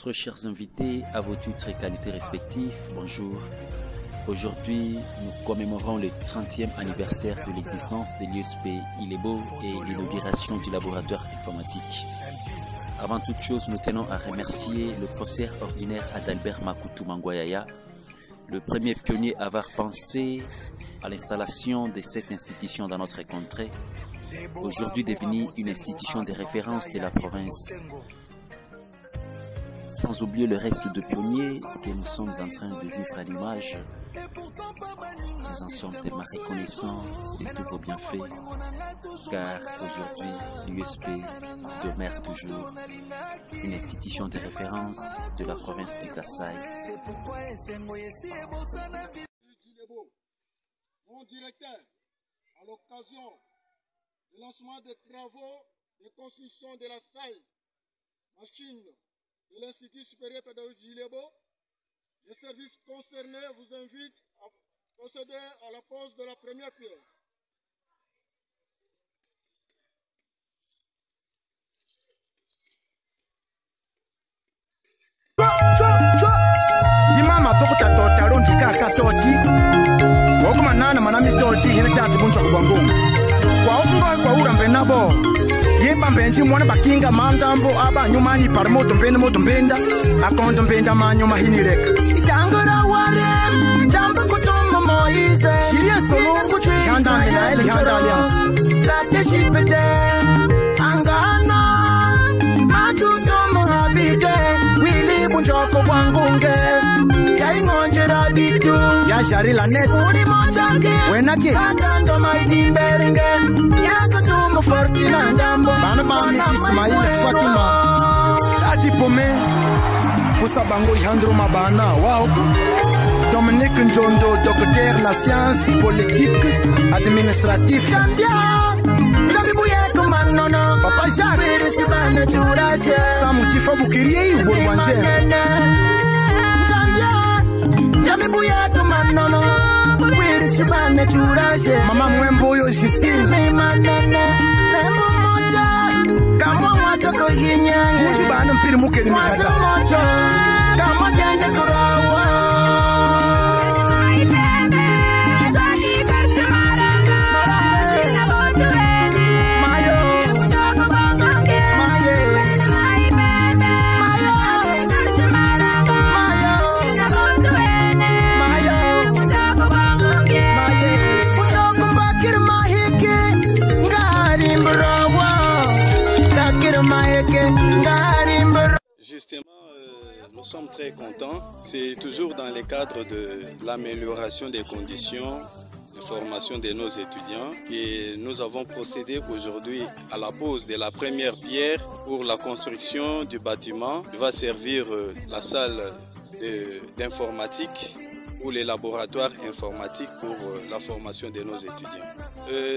Très chers invités, à vos titres et qualités respectifs, bonjour. Aujourd'hui, nous commémorons le 30e anniversaire de l'existence de l'ISP Ilebo et l'inauguration du laboratoire informatique. Avant toute chose, nous tenons à remercier le professeur ordinaire Adalbert Makutu Mangwayaya, le premier pionnier à avoir pensé à l'installation de cette institution dans notre contrée, aujourd'hui devenue une institution de référence de la province. Sans oublier le reste de pionniers que nous sommes en train de vivre à l'image. Nous en sommes tellement reconnaissants de tous vos bienfaits, car aujourd'hui, l'USP demeure toujours une institution de référence de la province de Kasaï. Mon directeur, à l'occasion du lancement des travaux de construction de la salle machine de l'Institut supérieur pédagogique Ilebo, les services concernés vous invitent à procéder à la pose de la première pierre. Dimama tokuta tota londi kaka toti. Wokuma nana manami toti hene tatu buncha kubangoma. Kwa okunga kwa ura mbenabo. Yeba mbenji mwana bakinga mandambo aba nyumani parmoto mbenda akonto mbenda manyuma hinireka. Tangora ware jamba kutomo Moise. Shiria solo kutri handa ya eli handa alias. Tate shipete angana matutomo habide wili bunjoko bwangunge. Yaingonjera bitu ya shari la net uri mochake wenaki atando maidimberenge yakatumo fortina ndambo bana mami Ismail Fatima ati pome kusabango ihandro mabana wow Dominique Njondo docteur la science politique administratif Jambibu yeko manono Papa Jacques Shibane Jurashe Samu Kifa Bukirie Uborwanje Mama Mwembo yo Justine Kama mwatoto yinyenge Uchibana mpiri mukeri mikata Kama gende kurawa Justement, nous sommes très contents. C'est toujours dans le cadre de l'amélioration des conditions de formation de nos étudiants et nous avons procédé aujourd'hui à la pose de la première pierre pour la construction du bâtiment qui va servir la salle d'informatique ou les laboratoires informatiques pour la formation de nos étudiants.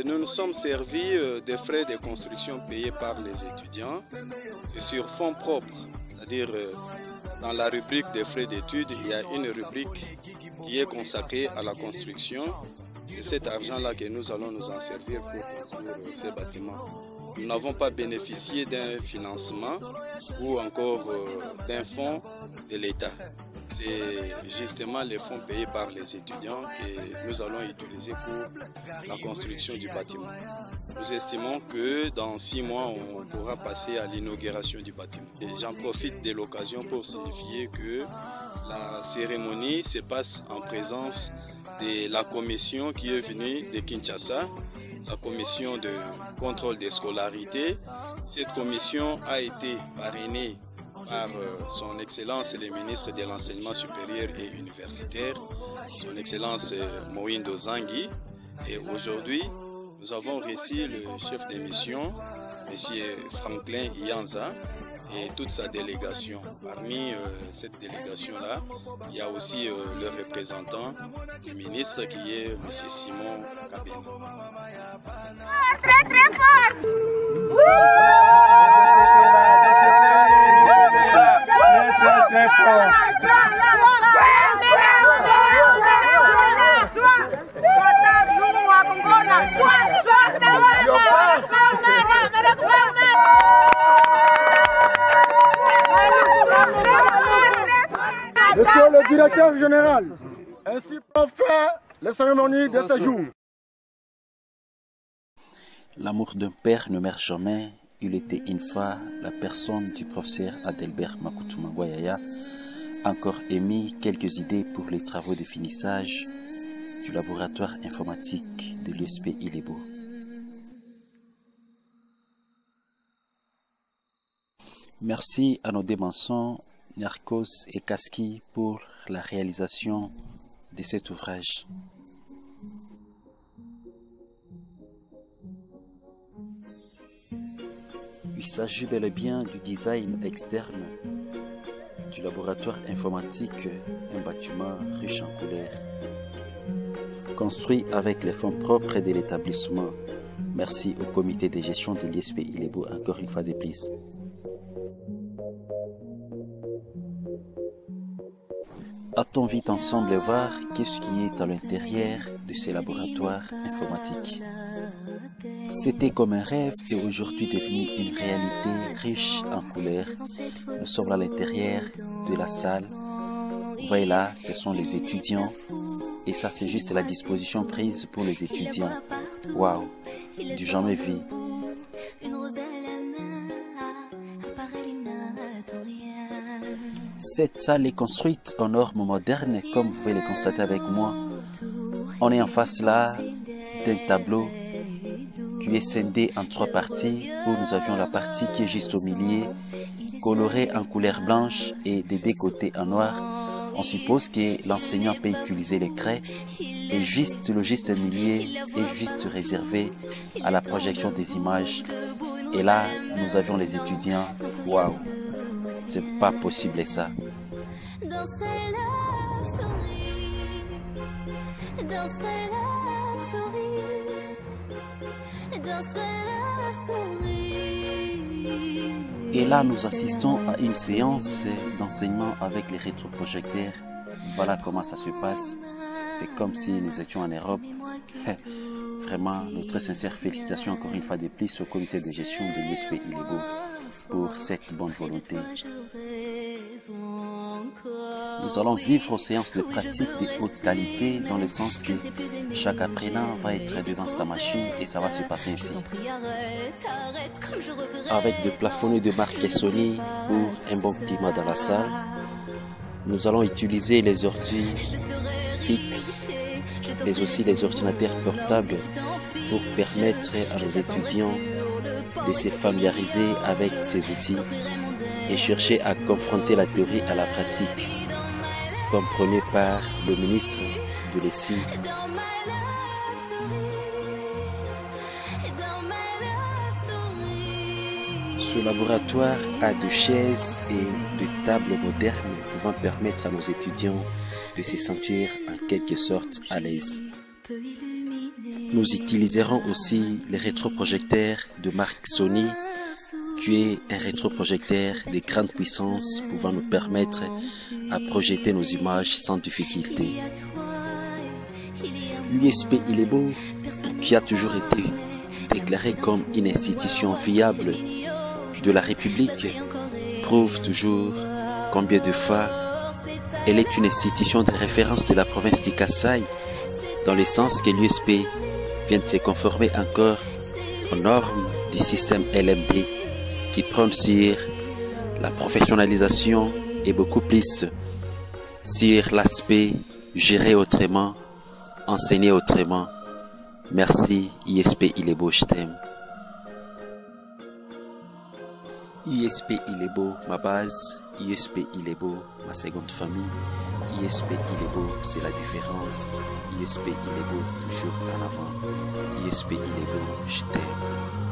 Nous nous sommes servis des frais de construction payés par les étudiants sur fonds propres, c'est-à-dire dans la rubrique des frais d'études, il y a une rubrique qui est consacrée à la construction. C'est cet argent-là que nous allons nous en servir pour construire ces bâtiments. Nous n'avons pas bénéficié d'un financement ou encore d'un fonds de l'État. C'est justement les fonds payés par les étudiants que nous allons utiliser pour la construction du bâtiment. Nous estimons que dans 6 mois, on pourra passer à l'inauguration du bâtiment. Et j'en profite de l'occasion pour signifier que la cérémonie se passe en présence de la commission qui est venue de Kinshasa, la commission de contrôle des scolarités. Cette commission a été parrainée par son Excellence le ministre de l'Enseignement supérieur et universitaire, son Excellence Moïndo Zangui. Et aujourd'hui, nous avons reçu le chef de mission, M. Franklin Ianza, et toute sa délégation. Parmi cette délégation-là, il y a aussi le représentant du ministre qui est M. Simon Kabeni. Très très fort! Très fort! Bravo! le directeur général. Ainsi pour faire les cérémonies de ce jour. L'amour d'un père ne meurt jamais. Il était une fois la personne du professeur Adelbert Makutumangwayaya, encore émis quelques idées pour les travaux de finissage du laboratoire informatique de l'USP Ilebo. Merci à nos démensons, Narcos et Kaski, pour la réalisation de cet ouvrage. Il s'agit bel et bien du design externe du laboratoire informatique, un bâtiment riche en couleurs, construit avec les fonds propres de l'établissement. Merci au comité de gestion de l'ISP Ilebo encore une fois de plus. Attons vite ensemble voir qu'est-ce qui est à l'intérieur de ces laboratoires informatiques. C'était comme un rêve et aujourd'hui devenu une réalité riche en couleurs. Nous sommes à l'intérieur de la salle. Vous voyez là, ce sont les étudiants. Et ça, c'est juste la disposition prise pour les étudiants. Waouh, du jamais vu. Cette salle est construite aux normes modernes, comme vous pouvez le constater avec moi. On est en face là d'un tableau qui est scindé en 3 parties, où nous avions la partie qui est juste au milieu, colorée en couleur blanche et des 2 côtés en noir. On suppose que l'enseignant peut utiliser les craies et le juste milieu est juste réservé à la projection des images. Et là, nous avions les étudiants. Waouh, c'est pas possible ça. Et là, nous assistons à une séance d'enseignement avec les rétroprojecteurs. Voilà comment ça se passe. C'est comme si nous étions en Europe. Vraiment, notre sincère félicitations encore une fois de plus au comité de gestion de l'USP Ilebo pour cette bonne volonté. Nous allons vivre aux séances de pratique de haute qualité dans le sens que chaque apprenant va être devant sa machine et ça va se passer ainsi. Avec des plafonnets de marque Sony pour un bon climat dans la salle, nous allons utiliser les ordinateurs fixes, mais aussi les ordinateurs portables pour permettre à nos étudiants de se familiariser avec ces outils et chercher à confronter la théorie à la pratique, comme prôné par le ministre de l'ESI. Ce laboratoire a de chaises et de tables modernes pouvant permettre à nos étudiants de se sentir en quelque sorte à l'aise. Nous utiliserons aussi les rétroprojecteurs de marque Sony, qui est un rétroprojecteur de grande puissance pouvant nous permettre à projeter nos images sans difficulté. L'USP Ilebo, qui a toujours été déclarée comme une institution viable de la République, prouve toujours combien de fois elle est une institution de référence de la province du Kasaï, dans le sens que l'USP vient de se conformer encore aux normes du système LMD qui prend sur la professionnalisation et beaucoup plus sur l'aspect gérer autrement, enseigner autrement. Merci ISP Ilebo, je t'aime. ISP Ilebo, ma base. ISP Ilebo, ma seconde famille. ISP Ilebo, c'est la différence. ISP Ilebo, toujours en avant. ISP Ilebo, je t'aime.